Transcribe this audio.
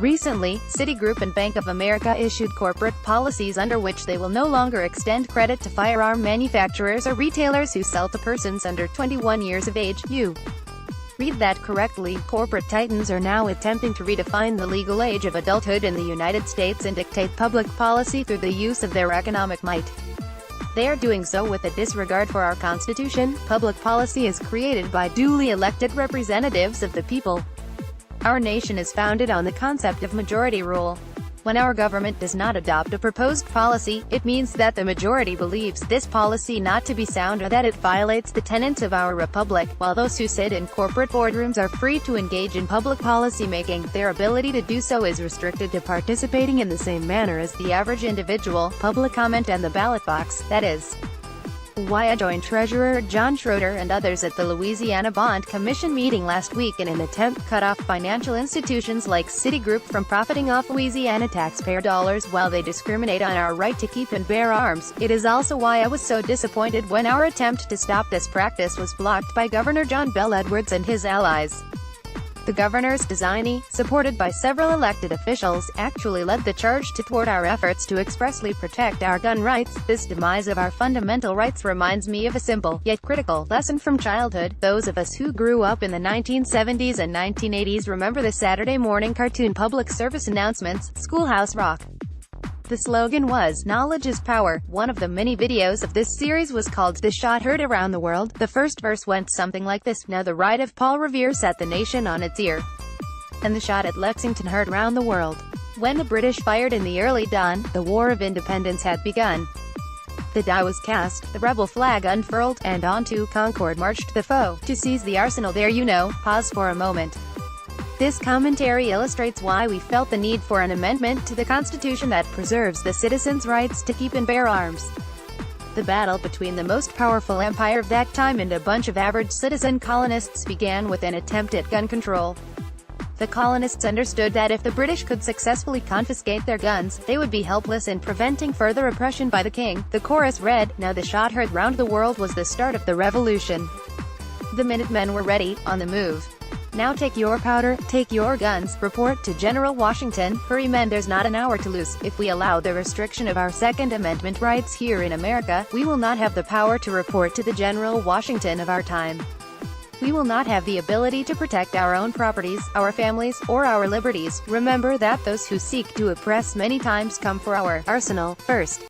Recently, CitiGroup and Bank of America issued corporate policies under which they will no longer extend credit to firearm manufacturers or retailers who sell to persons under 21 years of age. You read that correctly. Corporate titans are now attempting to redefine the legal age of adulthood in the United States and dictate public policy through the use of their economic might. They are doing so with a disregard for our Constitution. Public policy is created by duly elected representatives of the people. Our nation is founded on the concept of majority rule. When our government does not adopt a proposed policy, it means that the majority believes this policy not to be sound or that it violates the tenets of our republic. While those who sit in corporate boardrooms are free to engage in public policy making, their ability to do so is restricted to participating in the same manner as the average individual, public comment and the ballot box, that is. Why I joined Treasurer John Schroeder and others at the Louisiana Bond Commission meeting last week in an attempt to cut off financial institutions like CitiGroup from profiting off Louisiana taxpayer dollars while they discriminate on our right to keep and bear arms. It is also why I was so disappointed when our attempt to stop this practice was blocked by Governor John Bel Edwards and his allies. The governor's designee, supported by several elected officials, actually led the charge to thwart our efforts to expressly protect our gun rights. This demise of our fundamental rights reminds me of a simple, yet critical, lesson from childhood. Those of us who grew up in the 1970s and 1980s remember the Saturday morning cartoon public service announcements, Schoolhouse Rock. The slogan was, "Knowledge is power." One of the many videos of this series was called "The Shot Heard Around the World." The first verse went something like this: "Now the right of Paul Revere set the nation on its ear, and the shot at Lexington heard round the world." When the British fired in the early dawn, the War of Independence had begun. The die was cast, the rebel flag unfurled, and on to Concord marched the foe, to seize the arsenal there you know. Pause for a moment. This commentary illustrates why we felt the need for an amendment to the Constitution that preserves the citizens' rights to keep and bear arms. The battle between the most powerful empire of that time and a bunch of average citizen colonists began with an attempt at gun control. The colonists understood that if the British could successfully confiscate their guns, they would be helpless in preventing further oppression by the king. The chorus read, "Now the shot heard round the world" was the start of the revolution. The Minutemen were ready, on the move. Now take your powder, take your guns, report to General Washington. Hurry men, there's not an hour to lose. If we allow the restriction of our Second Amendment rights here in America, we will not have the power to report to the General Washington of our time. We will not have the ability to protect our own properties, our families, or our liberties. Remember that those who seek to oppress many times come for our arsenal first.